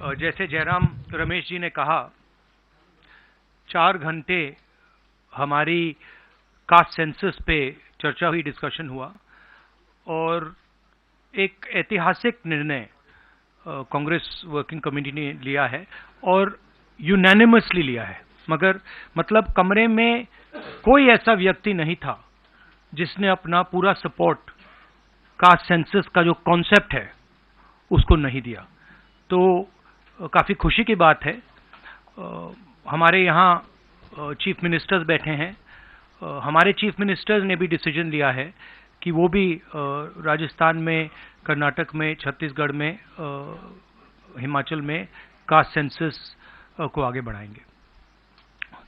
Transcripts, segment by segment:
जैसे जयराम रमेश जी ने कहा, 4 घंटे हमारी कास्ट सेंसस पे चर्चा हुई, डिस्कशन हुआ और एक ऐतिहासिक निर्णय कांग्रेस वर्किंग कमेटी ने लिया है और यूनानिमसली लिया है। मगर मतलब कमरे में कोई ऐसा व्यक्ति नहीं था जिसने अपना पूरा सपोर्ट कास्ट सेंसस का जो कॉन्सेप्ट है उसको नहीं दिया। तो काफ़ी खुशी की बात है। हमारे यहाँ चीफ मिनिस्टर्स बैठे हैं। हमारे चीफ मिनिस्टर्स ने भी डिसीजन लिया है कि वो भी राजस्थान में, कर्नाटक में, छत्तीसगढ़ में, हिमाचल में कास्ट सेंसस को आगे बढ़ाएंगे।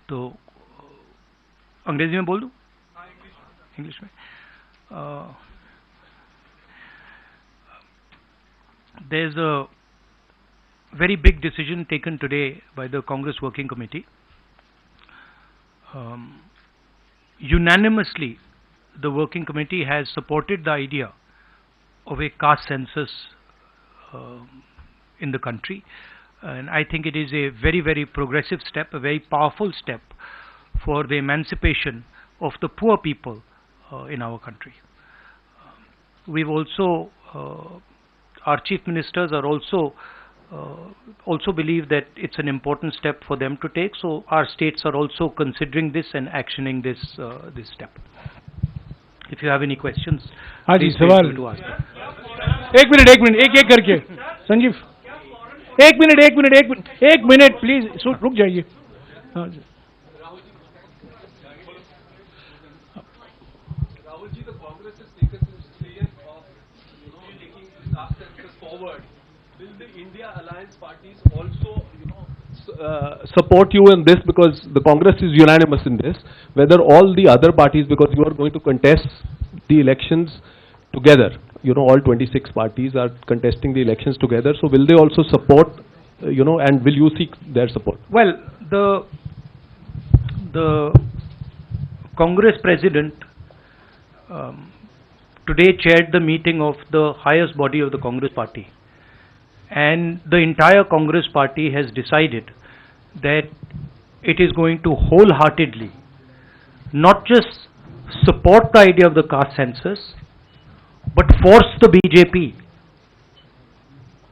तो अंग्रेजी में बोल दूं? इंग्लिश में। There is a very big decision taken today by the Congress Working Committee. Unanimously, the Working Committee has supported the idea of a caste census in the country, and I think it is a very, very progressive step, a very powerful step for the emancipation of the poor people in our country. We've also our chief ministers are also believe that it's an important step for them to take. So our states are also considering this and actioning this this step. If you have any questions, please feel free to ask them. एक minute एक करके संजीव, एक minute please रुक जाइए। Rahul ji, the Congress has taken this decision of taking caste census forward. Will the India Alliance parties also support you in this, because the Congress is unanimous in this? Whether all the other parties, because you are going to contest the elections together, all 26 parties are contesting the elections together, so will they also support, and will you seek their support? Well, the Congress president today chaired the meeting of the highest body of the Congress party, and the entire Congress party has decided that it is going to wholeheartedly not just support the idea of the caste census, but force the BJP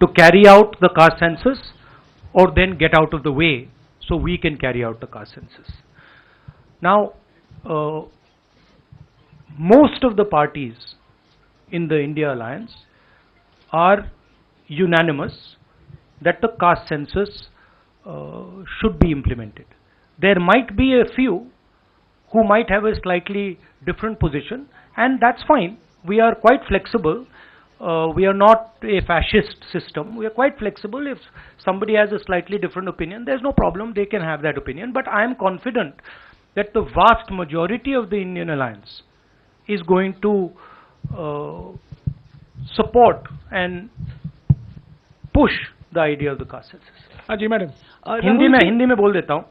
to carry out the caste census or then get out of the way so we can carry out the caste census. Now, most of the parties in the India Alliance are unanimous that the caste census should be implemented. There might be a few who might have a slightly different position, and that's fine. We are quite flexible. We are not a fascist system. We are quite flexible. If somebody has a slightly different opinion, there's no problem. They can have that opinion. But I am confident that the vast majority of the Indian Alliance is going to support and push the idea of the caste census. हाँ जी madam, Hindi में बोल देता हूँ।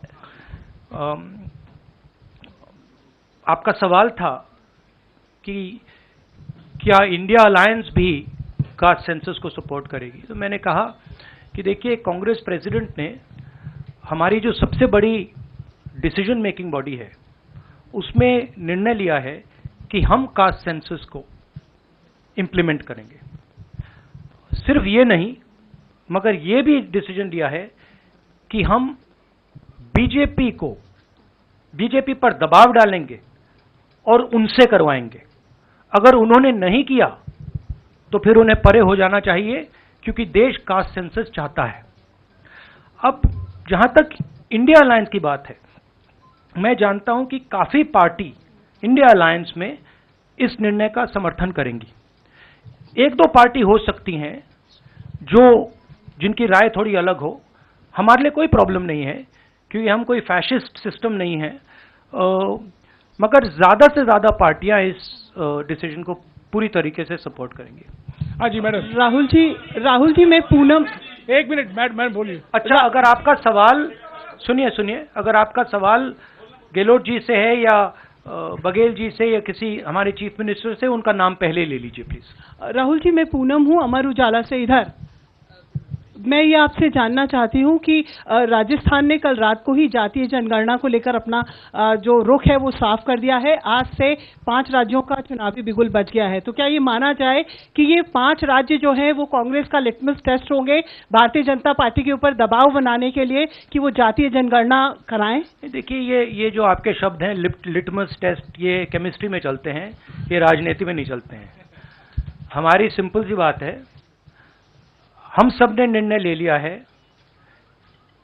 आपका सवाल था कि क्या इंडिया अलायंस भी कास्ट सेंसस को सपोर्ट करेगी, तो मैंने कहा कि देखिए, कांग्रेस प्रेसिडेंट ने हमारी जो सबसे बड़ी डिसीजन मेकिंग बॉडी है उसमें निर्णय लिया है कि हम कास्ट सेंसस को इम्प्लीमेंट करेंगे। सिर्फ ये नहीं, मगर ये भी डिसीजन लिया है कि हम बीजेपी पर दबाव डालेंगे और उनसे करवाएंगे। अगर उन्होंने नहीं किया तो फिर उन्हें परे हो जाना चाहिए, क्योंकि देश कास्ट सेंसस चाहता है। अब जहां तक इंडिया अलायंस की बात है, मैं जानता हूं कि काफी पार्टी इंडिया अलायंस में इस निर्णय का समर्थन करेंगी। 1-2 पार्टी हो सकती हैं जिनकी राय थोड़ी अलग हो। हमारे लिए कोई प्रॉब्लम नहीं है, क्योंकि हम कोई फैशिस्ट सिस्टम नहीं है। मगर ज्यादा से ज्यादा पार्टियां इस डिसीजन को पूरी तरीके से सपोर्ट करेंगे। हाँ जी मैडम। राहुल जी मैं पूनम, एक मिनट मैडम बोलिए। अच्छा, अगर आपका सवाल सुनिए, अगर आपका सवाल गहलोत जी से है या बघेल जी से या किसी हमारे चीफ मिनिस्टर से, उनका नाम पहले ले लीजिए प्लीज। राहुल जी मैं पूनम हूँ, अमर उजाला से। इधर मैं ये आपसे जानना चाहती हूँ कि राजस्थान ने कल रात को ही जातीय जनगणना को लेकर अपना जो रुख है वो साफ कर दिया है। आज से 5 राज्यों का चुनावी बिगुल बच गया है। तो क्या ये माना जाए कि ये 5 राज्य जो हैं वो कांग्रेस का लिटमस टेस्ट होंगे भारतीय जनता पार्टी के ऊपर दबाव बनाने के लिए कि वो जातीय जनगणना कराएं? देखिए, ये जो आपके शब्द हैं लिटमस टेस्ट, ये केमिस्ट्री में चलते हैं, ये राजनीति में नहीं चलते हैं। हमारी सिंपल सी बात है, हम सब ने निर्णय ले लिया है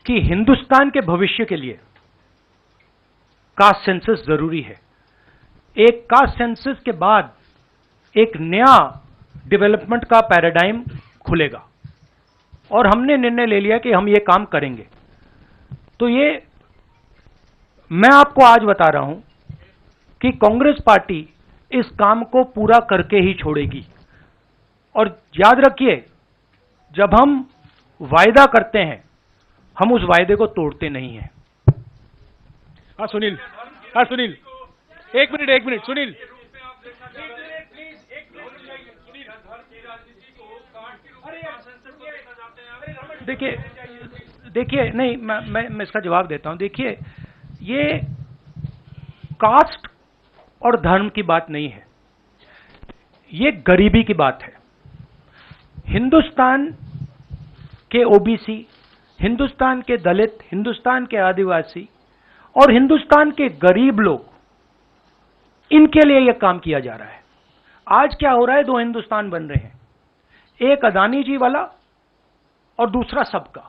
कि हिंदुस्तान के भविष्य के लिए कास्ट सेंसस जरूरी है। एक कास्ट सेंसस के बाद एक नया डेवलपमेंट का पैराडाइम खुलेगा और हमने निर्णय ले लिया कि हम ये काम करेंगे। तो ये मैं आपको आज बता रहा हूं कि कांग्रेस पार्टी इस काम को पूरा करके ही छोड़ेगी। और याद रखिए, जब हम वायदा करते हैं हम उस वायदे को तोड़ते नहीं हैं। हाँ सुनील, एक मिनट सुनील। देखिए नहीं, मैं इसका जवाब देता हूं। देखिए, ये कास्ट और धर्म की बात नहीं है, ये गरीबी की बात है। हिंदुस्तान के ओबीसी, हिंदुस्तान के दलित, हिंदुस्तान के आदिवासी और हिंदुस्तान के गरीब लोग, इनके लिए यह काम किया जा रहा है। आज क्या हो रहा है, 2 हिंदुस्तान बन रहे हैं, एक अदानी जी वाला और दूसरा सबका।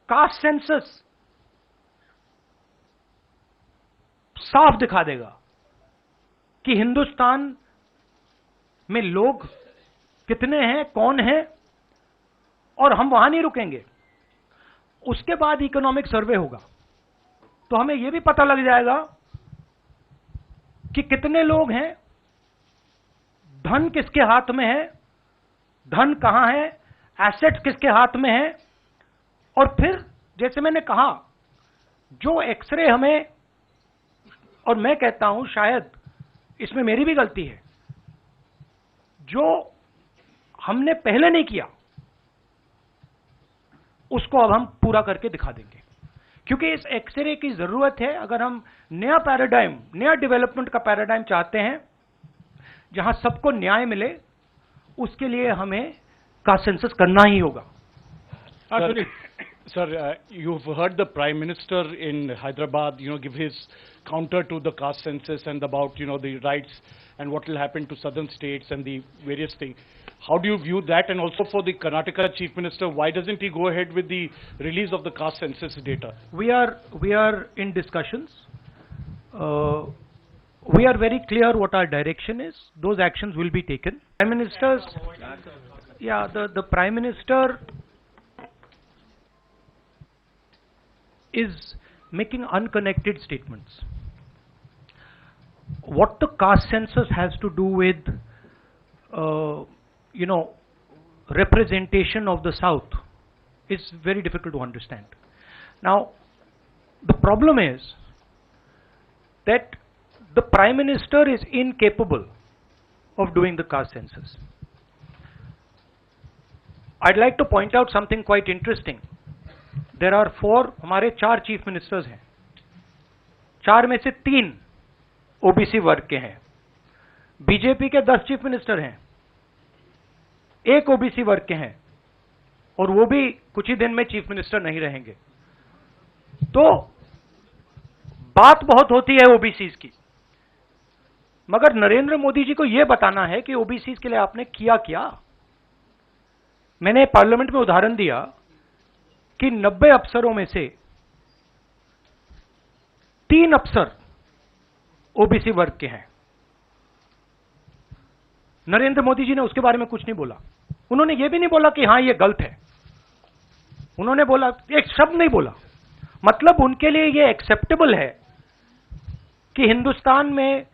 कास्ट सेंसस साफ दिखा देगा कि हिंदुस्तान में लोग कितने हैं, कौन है, और हम वहां नहीं रुकेंगे। उसके बाद इकोनॉमिक सर्वे होगा तो हमें यह भी पता लग जाएगा कि कितने लोग हैं, धन किसके हाथ में है, धन कहां है, एसेट किसके हाथ में है। और फिर जैसे मैंने कहा, जो एक्सरे हमें, और मैं कहता हूं शायद इसमें मेरी भी गलती है, जो हमने पहले नहीं किया उसको अब हम पूरा करके दिखा देंगे, क्योंकि इस एक्सरे की जरूरत है। अगर हम नया पैराडाइम, नया डेवलपमेंट का पैराडाइम चाहते हैं जहां सबको न्याय मिले, उसके लिए हमें कास्ट सेंसस करना ही होगा। Sir, you've heard the Prime Minister in Hyderabad, give his counter to the caste census and about, the rights and what will happen to southern states and the various things. How do you view that? And also for the Karnataka Chief Minister, why doesn't he go ahead with the release of the caste census data? We are in discussions. We are very clear what our direction is. Those actions will be taken. Prime Minister's, the Prime Minister is making unconnected statements. What the caste census has to do with, representation of the South is very difficult to understand. Now, the problem is that the Prime Minister is incapable of doing the caste census. I'd like to point out something quite interesting. There are 4, हमारे 4 chief ministers हैं, 4 में से 3 OBC वर्ग के हैं। BJP के 10 chief minister हैं, 1 OBC वर्ग के हैं, और वो भी कुछ ही दिन में चीफ मिनिस्टर नहीं रहेंगे। तो बात बहुत होती है ओबीसीज की, मगर नरेंद्र मोदी जी को यह बताना है कि ओबीसीज के लिए आपने किया क्या। मैंने पार्लियामेंट में उदाहरण दिया कि 90 अफसरों में से 3 अफसर ओबीसी वर्ग के हैं। नरेंद्र मोदी जी ने उसके बारे में कुछ नहीं बोला। उन्होंने यह भी नहीं बोला कि हां यह गलत है, उन्होंने बोला, एक शब्द नहीं बोला। मतलब उनके लिए यह एक्सेप्टेबल है कि हिंदुस्तान में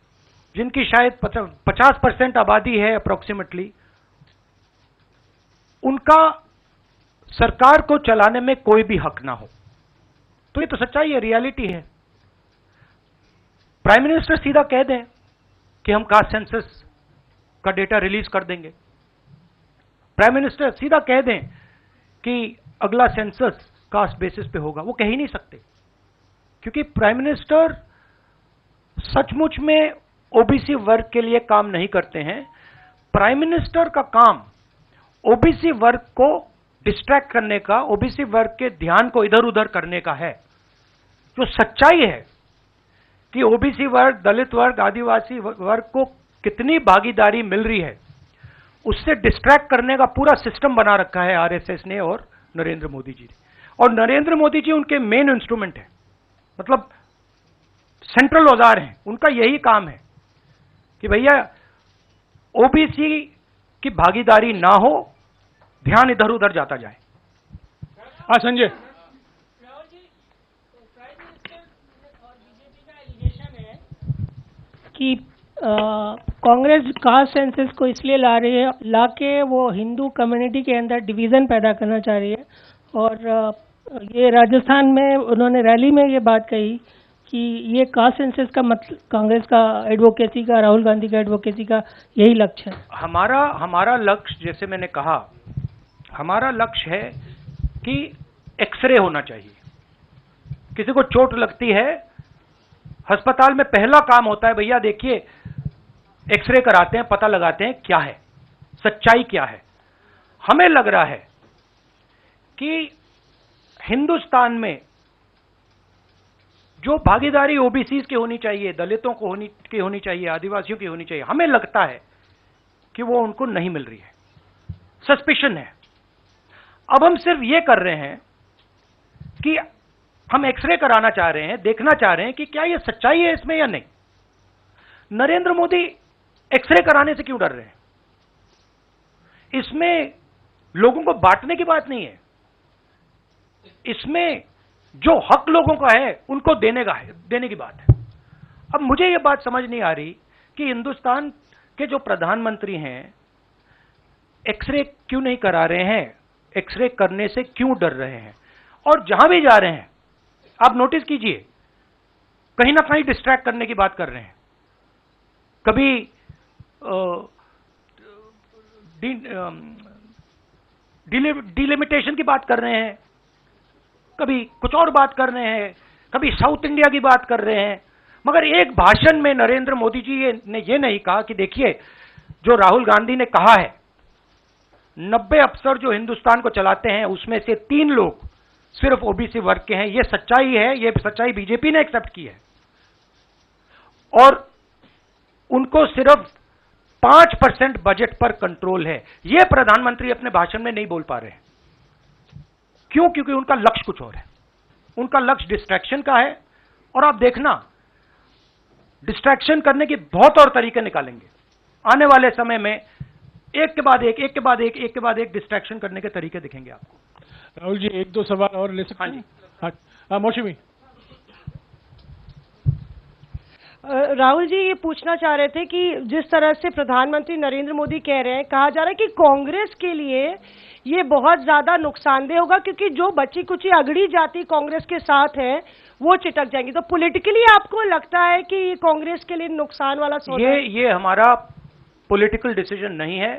जिनकी शायद 50% आबादी है अप्रोक्सीमेटली, उनका सरकार को चलाने में कोई भी हक ना हो। तो ये तो सच्चाई है, रियलिटी है। प्राइम मिनिस्टर सीधा कह दें कि हम कास्ट सेंसस का डेटा रिलीज कर देंगे, प्राइम मिनिस्टर सीधा कह दें कि अगला सेंसस कास्ट बेसिस पे होगा, वो कह ही नहीं सकते, क्योंकि प्राइम मिनिस्टर सचमुच में ओबीसी वर्ग के लिए काम नहीं करते हैं। प्राइम मिनिस्टर का काम ओबीसी वर्ग को डिस्ट्रैक्ट करने का, ओबीसी वर्ग के ध्यान को इधर उधर करने का है। जो सच्चाई है कि ओबीसी वर्ग, दलित वर्ग, आदिवासी वर्ग को कितनी भागीदारी मिल रही है, उससे डिस्ट्रैक्ट करने का पूरा सिस्टम बना रखा है आरएसएस ने और नरेंद्र मोदी जी ने। और नरेंद्र मोदी जी उनके मेन इंस्ट्रूमेंट है, मतलब सेंट्रल औजार हैं। उनका यही काम है कि भैया ओबीसी की भागीदारी ना हो, ध्यान इधर उधर जाता जाए। हाँ संजय। राहुल जी, प्राइम मिनिस्टर और बीजेपी का एलिगेशन है कि कांग्रेस कास्ट सेंसस को इसलिए ला रही है, लाके वो हिंदू कम्युनिटी के अंदर डिवीजन पैदा करना चाह रही है। और ये राजस्थान में उन्होंने रैली में ये बात कही कि ये कास्ट सेंसस का मतलब कांग्रेस का एडवोकेसी का, राहुल गांधी का एडवोकेसी का यही लक्ष्य है। हमारा लक्ष्य, जैसे मैंने कहा, हमारा लक्ष्य है कि एक्सरे होना चाहिए। किसी को चोट लगती है, अस्पताल में पहला काम होता है, भैया देखिए एक्सरे कराते हैं, पता लगाते हैं क्या है, सच्चाई क्या है। हमें लग रहा है कि हिंदुस्तान में जो भागीदारी ओबीसी की होनी चाहिए, दलितों को होनी चाहिए, आदिवासियों की होनी चाहिए, हमें लगता है कि वो उनको नहीं मिल रही है। सस्पिशन है। अब हम सिर्फ ये कर रहे हैं कि हम एक्सरे कराना चाह रहे हैं, देखना चाह रहे हैं कि क्या ये सच्चाई है इसमें या नहीं। नरेंद्र मोदी एक्सरे कराने से क्यों डर रहे हैं? इसमें लोगों को बांटने की बात नहीं है, इसमें जो हक लोगों का है उनको देने की बात है। अब मुझे यह बात समझ नहीं आ रही कि हिंदुस्तान के जो प्रधानमंत्री हैं एक्सरे क्यों नहीं करा रहे हैं, एक्सरे करने से क्यों डर रहे हैं, और जहां भी जा रहे हैं आप नोटिस कीजिए कहीं ना कहीं डिस्ट्रैक्ट करने की बात कर रहे हैं। कभी डिलिमिटेशन की बात कर रहे हैं, कभी कुछ और बात कर रहे हैं, कभी साउथ इंडिया की बात कर रहे हैं, मगर एक भाषण में नरेंद्र मोदी जी ने यह नहीं कहा कि देखिए जो राहुल गांधी ने कहा है 90 अफसर जो हिंदुस्तान को चलाते हैं उसमें से 3 लोग सिर्फ ओबीसी वर्ग के हैं। यह सच्चाई है, यह सच्चाई बीजेपी ने एक्सेप्ट की है, और उनको सिर्फ 5% बजट पर कंट्रोल है। यह प्रधानमंत्री अपने भाषण में नहीं बोल पा रहे हैं। क्यों? क्योंकि उनका लक्ष्य कुछ और है, उनका लक्ष्य डिस्ट्रैक्शन का है। और आप देखना डिस्ट्रैक्शन करने के बहुत और तरीके निकालेंगे आने वाले समय में, एक के बाद एक डिस्ट्रैक्शन करने के तरीके दिखेंगे आपको। राहुल जी 1-2 सवाल और ले सकते हैं? हाँ मौसमी। राहुल जी ये पूछना चाह रहे थे कि जिस तरह से प्रधानमंत्री नरेंद्र मोदी कह रहे हैं, कहा जा रहा है कि कांग्रेस के लिए ये बहुत ज्यादा नुकसानदेह होगा, क्योंकि जो बची कुची अगड़ी जाति कांग्रेस के साथ है वो चिटक जाएंगी। तो पॉलिटिकली आपको लगता है कि ये कांग्रेस के लिए नुकसान वाला सौदा है? ये हमारा पॉलिटिकल डिसीजन नहीं है,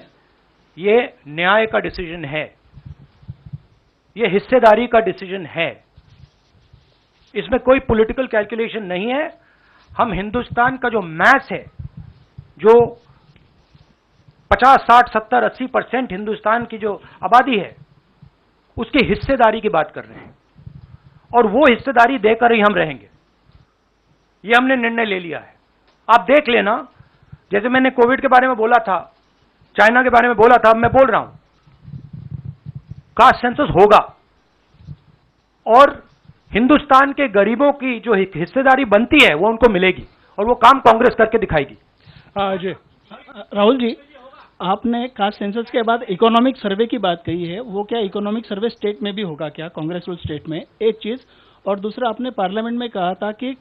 ये न्याय का डिसीजन है, ये हिस्सेदारी का डिसीजन है। इसमें कोई पॉलिटिकल कैलकुलेशन नहीं है। हम हिंदुस्तान का जो मैस है, जो 50, 60, 70, 80% हिंदुस्तान की जो आबादी है, उसकी हिस्सेदारी की बात कर रहे हैं, और वो हिस्सेदारी देकर ही हम रहेंगे। ये हमने निर्णय ले लिया है। आप देख लेना, जैसे मैंने कोविड के बारे में बोला था, चाइना के बारे में बोला था, अब मैं बोल रहा हूं कास्ट सेंसस होगा, और हिंदुस्तान के गरीबों की जो हिस्सेदारी बनती है वो उनको मिलेगी, और वो काम कांग्रेस करके दिखाएगी। जी राहुल जी, आपने कास्ट सेंसस के बाद इकोनॉमिक सर्वे की बात कही है, वो क्या इकोनॉमिक सर्वे स्टेट में भी होगा क्या, कांग्रेस रूल स्टेट में? एक चीज, और दूसरा आपने पार्लियामेंट में कहा था कि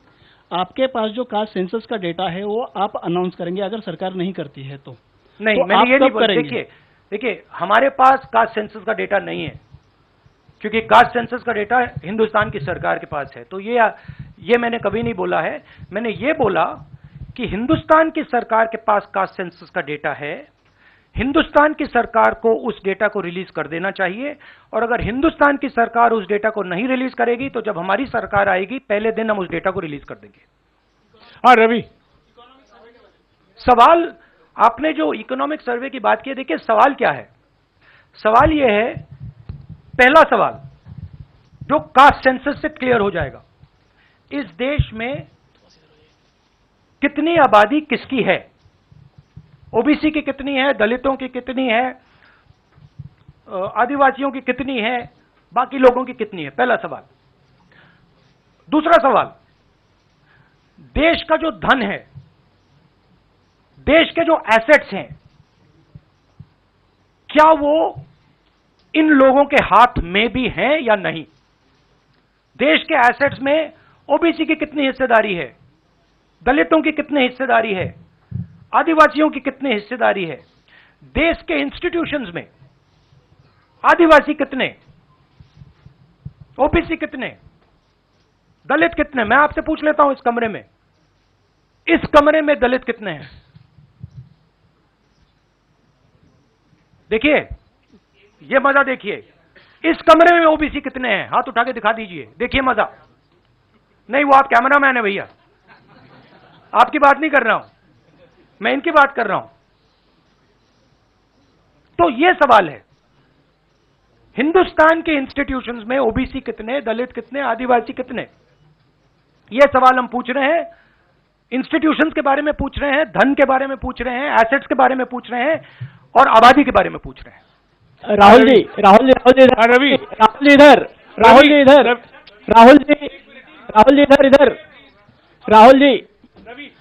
आपके पास जो कास्ट सेंसस का डेटा है वो आप अनाउंस करेंगे अगर सरकार नहीं करती है तो। नहीं, तो मैंने ये नहीं बोला। करेंगे? देखिए हमारे पास कास्ट सेंसस का डेटा नहीं है, क्योंकि कास्ट सेंसस का डेटा हिंदुस्तान की सरकार के पास है। तो ये मैंने कभी नहीं बोला है। मैंने ये बोला कि हिंदुस्तान की सरकार के पास कास्ट सेंसस का डेटा है, हिंदुस्तान की सरकार को उस डेटा को रिलीज कर देना चाहिए, और अगर हिंदुस्तान की सरकार उस डेटा को नहीं रिलीज करेगी तो जब हमारी सरकार आएगी पहले दिन हम उस डेटा को रिलीज कर देंगे। हाँ रवि, सवाल आपने जो इकोनॉमिक सर्वे की बात की, देखिए सवाल क्या है? सवाल यह है, पहला सवाल जो कास्ट सेंसस से क्लियर हो जाएगा, इस देश में कितनी आबादी किसकी है? ओबीसी की कितनी है, दलितों की कितनी है, आदिवासियों की कितनी है, बाकी लोगों की कितनी है? पहला सवाल। दूसरा सवाल, देश का जो धन है, देश के जो एसेट्स हैं, क्या वो इन लोगों के हाथ में भी हैं या नहीं? देश के एसेट्स में ओबीसी की कितनी हिस्सेदारी है, दलितों की कितनी हिस्सेदारी है, आदिवासियों की कितनी हिस्सेदारी है? देश के इंस्टीट्यूशंस में आदिवासी कितने, ओबीसी कितने, दलित कितने? मैं आपसे पूछ लेता हूं, इस कमरे में दलित कितने हैं? देखिए, ये मजा देखिए, इस कमरे में ओबीसी कितने हैं? हाथ उठा के दिखा दीजिए, देखिए मजा। नहीं, वो आप कैमरामैन है भैया, आपकी बात नहीं कर रहा हूं मैं, इनकी बात कर रहा हूं। तो ये सवाल है, हिंदुस्तान के इंस्टीट्यूशंस में ओबीसी कितने, दलित कितने, आदिवासी कितने? ये सवाल हम पूछ रहे हैं, इंस्टीट्यूशंस के बारे में पूछ रहे हैं, धन के बारे में पूछ रहे हैं, एसेट्स के बारे में पूछ रहे हैं, और आबादी के बारे में पूछ रहे हैं। राहुल जी रवि, राहुल जी इधर,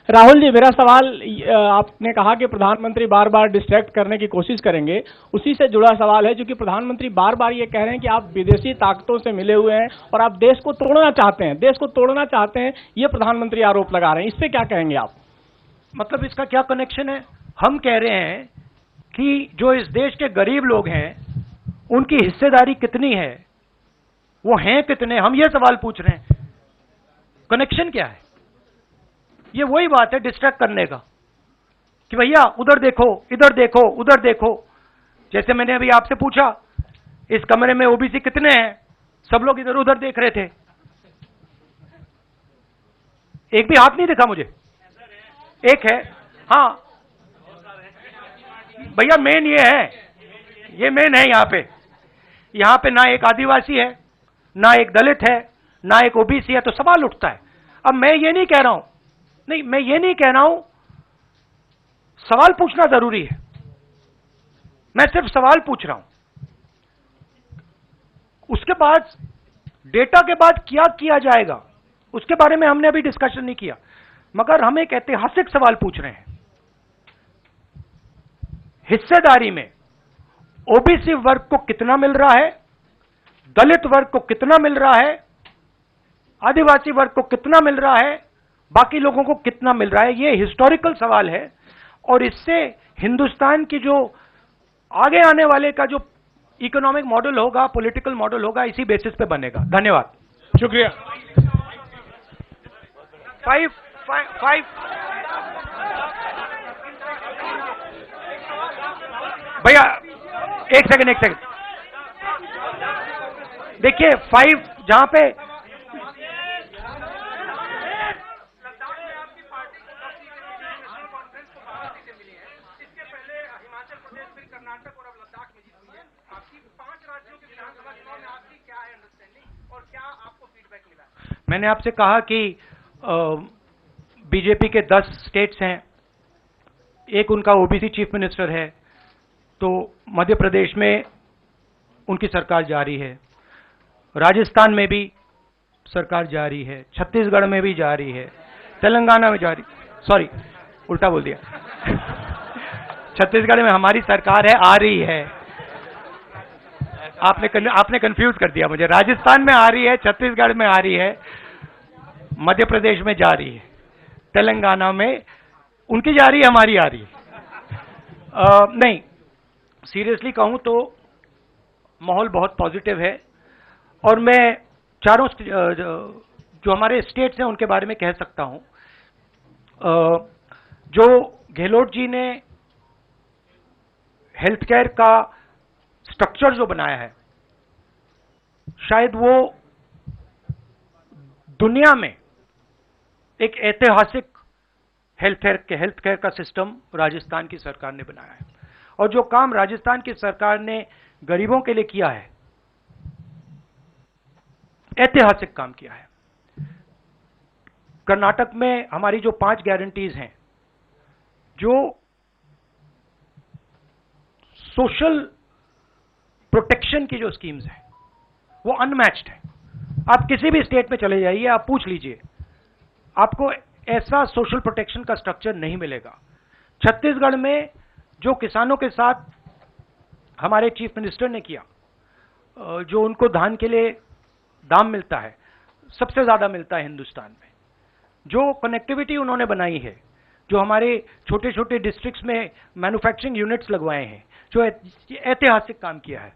राहुल जी मेरा सवाल, आपने कहा कि प्रधानमंत्री बार बार डिस्ट्रैक्ट करने की कोशिश करेंगे, उसी से जुड़ा सवाल है, क्योंकि प्रधानमंत्री बार बार ये कह रहे हैं कि आप विदेशी ताकतों से मिले हुए हैं और आप देश को तोड़ना चाहते हैं, ये प्रधानमंत्री आरोप लगा रहे हैं, इस पे क्या कहेंगे आप? मतलब इसका क्या कनेक्शन है? हम कह रहे हैं कि जो इस देश के गरीब लोग हैं उनकी हिस्सेदारी कितनी है, वो हैं कितने, हम ये सवाल पूछ रहे हैं। कनेक्शन क्या है? ये वही बात है डिस्ट्रैक्ट करने का, कि भैया उधर देखो, इधर देखो, उधर देखो। जैसे मैंने अभी आपसे पूछा, इस कमरे में ओबीसी कितने हैं, सब लोग इधर उधर देख रहे थे, एक भी हाथ नहीं दिखा मुझे। एक है, हाँ भैया, मेन ये है, ये मेन है। यहां पे ना एक आदिवासी है, ना एक दलित है, ना एक ओबीसी है, तो सवाल उठता है। अब मैं ये नहीं कह रहा हूं, सवाल पूछना जरूरी है, मैं सिर्फ सवाल पूछ रहा हूं। उसके बाद डेटा के बाद क्या किया जाएगा उसके बारे में हमने अभी डिस्कशन नहीं किया, मगर हम एक ऐतिहासिक सवाल पूछ रहे हैं। हिस्सेदारी में ओबीसी वर्ग को कितना मिल रहा है, दलित वर्ग को कितना मिल रहा है, आदिवासी वर्ग को कितना मिल रहा है, बाकी लोगों को कितना मिल रहा है? ये हिस्टोरिकल सवाल है, और इससे हिंदुस्तान की जो आगे आने वाले का जो इकोनॉमिक मॉडल होगा, पॉलिटिकल मॉडल होगा, इसी बेसिस पे बनेगा। धन्यवाद, शुक्रिया। फाइव भैया, एक सेकंड, देखिए 5 जहां पे मैंने आपसे कहा कि बीजेपी के 10 स्टेट्स हैं, एक उनका ओबीसी चीफ मिनिस्टर है, तो मध्य प्रदेश में उनकी सरकार जारी है, राजस्थान में भी सरकार जारी है, छत्तीसगढ़ में भी जारी है, तेलंगाना में जारी, सॉरी उल्टा बोल दिया छत्तीसगढ़ में हमारी सरकार है, आ रही है, आपने कंफ्यूज कर दिया मुझे। राजस्थान में आ रही है, छत्तीसगढ़ में आ रही है, मध्य प्रदेश में जा रही है, तेलंगाना में उनकी जा रही है, हमारी आ रही है। नहीं, सीरियसली कहूं तो माहौल बहुत पॉजिटिव है, और मैं चारों जो हमारे स्टेट्स हैं उनके बारे में कह सकता हूं। जो गहलोत जी ने हेल्थ केयर का स्ट्रक्चर जो बनाया है, शायद वो दुनिया में एक ऐतिहासिक हेल्थ केयर का सिस्टम राजस्थान की सरकार ने बनाया है। और जो काम राजस्थान की सरकार ने गरीबों के लिए किया है, ऐतिहासिक काम किया है। कर्नाटक में हमारी जो 5 गारंटीज हैं, जो सोशल प्रोटेक्शन की जो स्कीम्स हैं, वो अनमैच्ड है। आप किसी भी स्टेट में चले जाइए, आप पूछ लीजिए, आपको ऐसा सोशल प्रोटेक्शन का स्ट्रक्चर नहीं मिलेगा। छत्तीसगढ़ में जो किसानों के साथ हमारे चीफ मिनिस्टर ने किया, जो उनको धान के लिए दाम मिलता है, सबसे ज्यादा मिलता है हिंदुस्तान में। जो कनेक्टिविटी उन्होंने बनाई है, जो हमारे छोटे छोटे डिस्ट्रिक्ट्स में मैन्युफैक्चरिंग यूनिट्स लगवाए हैं, जो ऐतिहासिक काम किया है।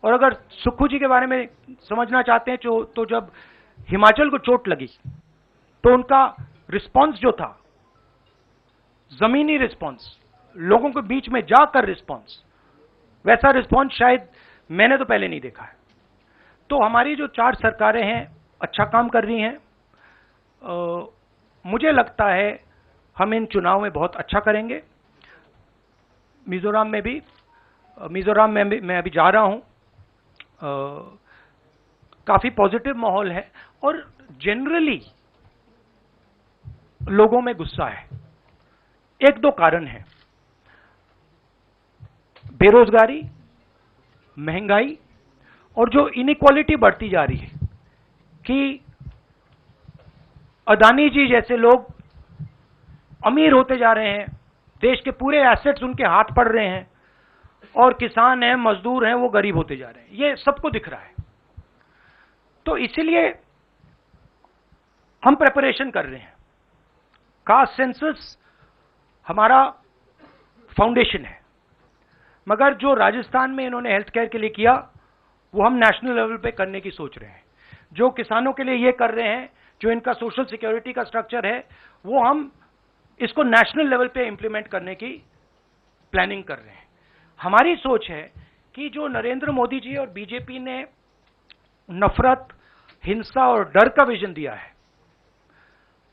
और अगर सुक्खू जी के बारे में समझना चाहते हैं तो जब हिमाचल को चोट लगी तो उनका रिस्पांस जो था, जमीनी रिस्पांस, लोगों के बीच में जाकर रिस्पांस, वैसा रिस्पांस शायद मैंने तो पहले नहीं देखा है। तो हमारी जो 4 सरकारें हैं अच्छा काम कर रही हैं। मुझे लगता है हम इन चुनाव में बहुत अच्छा करेंगे। मिजोरम में मैं अभी जा रहा हूं, काफी पॉजिटिव माहौल है और जनरली लोगों में गुस्सा है। 1-2 कारण है, बेरोजगारी, महंगाई और जो इनइक्वालिटी बढ़ती जा रही है कि अदानी जी जैसे लोग अमीर होते जा रहे हैं, देश के पूरे एसेट्स उनके हाथ पड़ रहे हैं, और किसान हैं, मजदूर हैं, वो गरीब होते जा रहे हैं। ये सबको दिख रहा है। तो इसीलिए हम प्रिपरेशन कर रहे हैं। कास्ट सेंसस हमारा फाउंडेशन है, मगर जो राजस्थान में इन्होंने हेल्थ केयर के लिए किया, वो हम नेशनल लेवल पे करने की सोच रहे हैं। जो किसानों के लिए ये कर रहे हैं, जो इनका सोशल सिक्योरिटी का स्ट्रक्चर है, वो हम इसको नेशनल लेवल पे इंप्लीमेंट करने की प्लानिंग कर रहे हैं। हमारी सोच है कि जो नरेंद्र मोदी जी और बीजेपी ने नफरत, हिंसा और डर का विजन दिया है,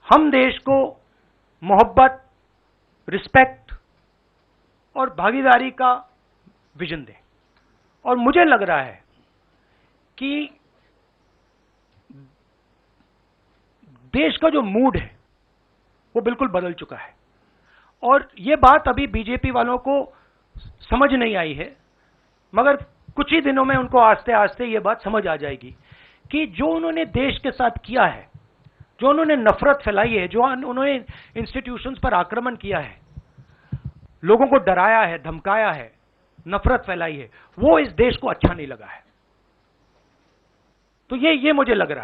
हम देश को मोहब्बत, रिस्पेक्ट और भागीदारी का विजन दें। और मुझे लग रहा है कि देश का जो मूड है वो बिल्कुल बदल चुका है। और ये बात अभी बीजेपी वालों को समझ नहीं आई है, मगर कुछ ही दिनों में उनको आस्ते आस्ते ये बात समझ आ जाएगी कि जो उन्होंने देश के साथ किया है, जो उन्होंने नफरत फैलाई है, जो उन्होंने इंस्टीट्यूशंस पर आक्रमण किया है, लोगों को डराया है, धमकाया है, नफरत फैलाई है, वो इस देश को अच्छा नहीं लगा है। तो ये मुझे लग रहा है।